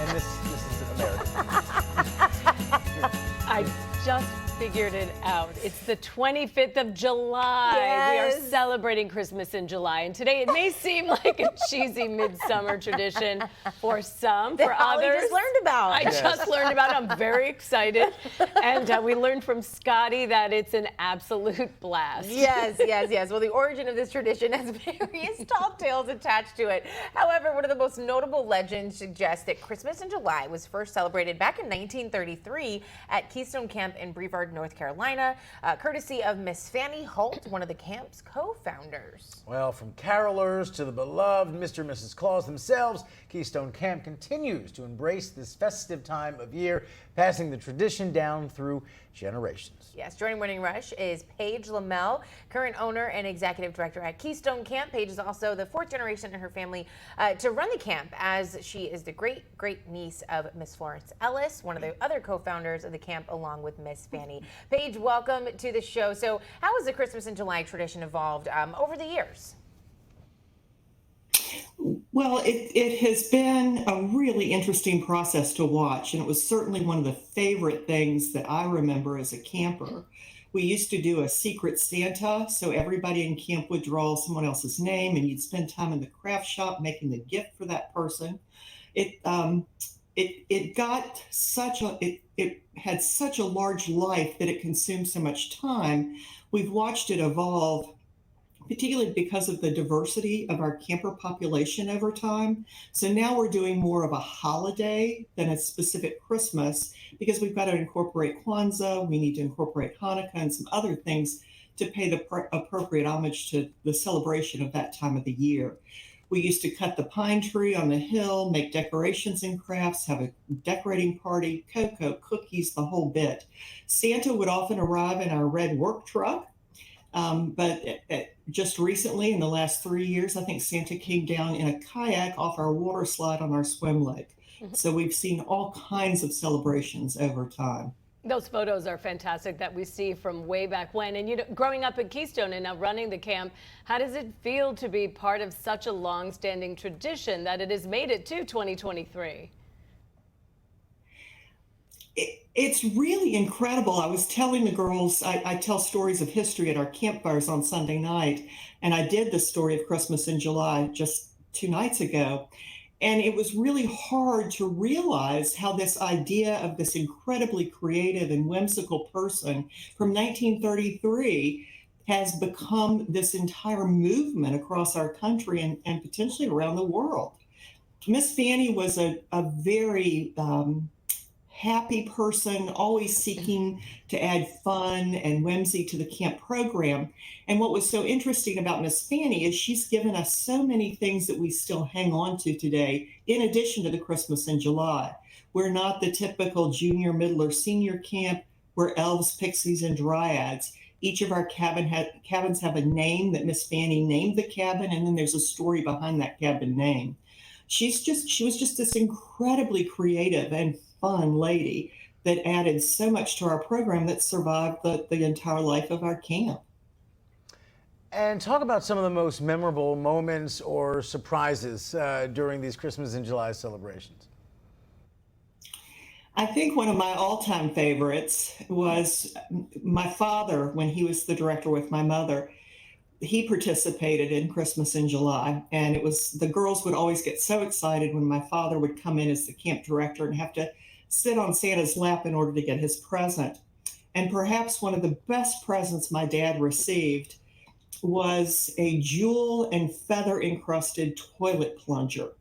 and this is America. I just figured it out. It's the 25th of July. Yes. We are celebrating Christmas in July. And today it may seem like a cheesy midsummer tradition for some, for Holly others. just learned about. I Yes. just learned about it. I'm very excited. And we learned from Scotty that it's an absolute blast. Yes, yes, yes. Well, the origin of this tradition has various tall tales attached to it. However, one of the most notable legends suggests that Christmas in July was first celebrated back in 1933 at Keystone Camp in Brevard, North Carolina, courtesy of Miss Fanny Holt, one of the camp's co-founders. Well, from carolers to the beloved Mr. and Mrs. Claus themselves, Keystone Camp continues to embrace this festive time of year, passing the tradition down through generations. Yes, joining Morning Rush is Paige Lamel, current owner and executive director at Keystone Camp. Paige is also the fourth generation in her family to run the camp, as she is the great niece of Miss Florence Ellis, one of the other co-founders of the camp, along with Miss Fanny. Paige, welcome to the show. So how has the Christmas in July tradition evolved over the years? Well, it has been a really interesting process to watch, and it was certainly one of the favorite things that I remember as a camper. We used to do a secret Santa, so everybody in camp would draw someone else's name, and you'd spend time in the craft shop making the gift for that person. It had such a large life that it consumed so much time. We've watched it evolve, particularly because of the diversity of our camper population over time. So now we're doing more of a holiday than a specific Christmas, because we've got to incorporate Kwanzaa, we need to incorporate Hanukkah and some other things to pay the appropriate homage to the celebration of that time of the year. We used to cut the pine tree on the hill, make decorations and crafts, have a decorating party, cocoa, cookies, the whole bit. Santa would often arrive in our red work truck. But just recently, in the last 3 years, I think Santa came down in a kayak off our water slide on our swim lake. So we've seen all kinds of celebrations over time. Those photos are fantastic that we see from way back when. And you know, growing up at Keystone and now running the camp, how does it feel to be part of such a long-standing tradition that it has made it to 2023? It's really incredible. I was telling the girls, I tell stories of history at our campfires on Sunday night, and I did the story of Christmas in July just 2 nights ago. And it was really hard to realize how this idea of this incredibly creative and whimsical person from 1933 has become this entire movement across our country and potentially around the world. Miss Fanny was a very happy person, always seeking to add fun and whimsy to the camp program. And what was so interesting about Miss Fanny is she's given us so many things that we still hang on to today, in addition to the Christmas in July. We're not the typical junior, middle, or senior camp. We're elves, pixies, and dryads. Each of our cabins have a name that Miss Fanny named the cabin, and then there's a story behind that cabin name. She was just this incredibly creative and fun lady that added so much to our program that survived the entire life of our camp. And talk about some of the most memorable moments or surprises during these Christmas in July celebrations. I think one of my all-time favorites was my father, when he was the director with my mother. He participated in Christmas in July, and it was, the girls would always get so excited when my father would come in as the camp director and have to sit on Santa's lap in order to get his present. And perhaps one of the best presents my dad received was a jewel and feather encrusted toilet plunger,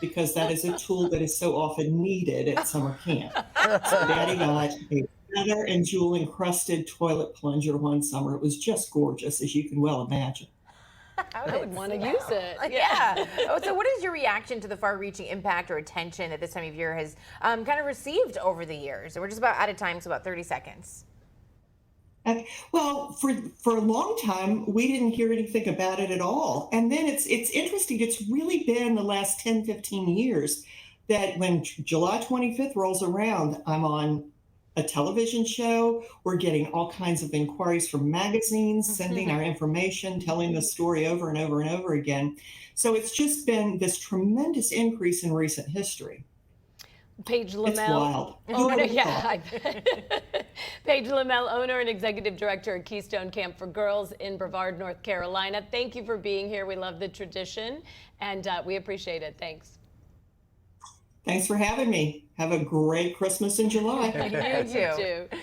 because that is a tool that is so often needed at summer camp. So Daddy got a feather and jewel encrusted toilet plunger one summer. It was just gorgeous, as you can well imagine. I would want to use it. Yeah. Oh, so what is your reaction to the far-reaching impact or attention that this time of year has kind of received over the years? We're just about out of time, so about 30 seconds. Well, for a long time, we didn't hear anything about it at all. And then it's interesting. It's really been the last 10, 15 years that when July 25th rolls around, I'm on a television show. We're getting all kinds of inquiries from magazines, sending our information, telling the story over and over and over again. So it's just been this tremendous increase in recent history. Paige It's Lamel. wild. Owner, Who yeah, thought? I bet. Paige Lamel, owner and executive director at Keystone Camp for Girls in Brevard, North Carolina. Thank you for being here. We love the tradition, and we appreciate it. Thanks. Thanks for having me. Have a great Christmas in July. You too. too.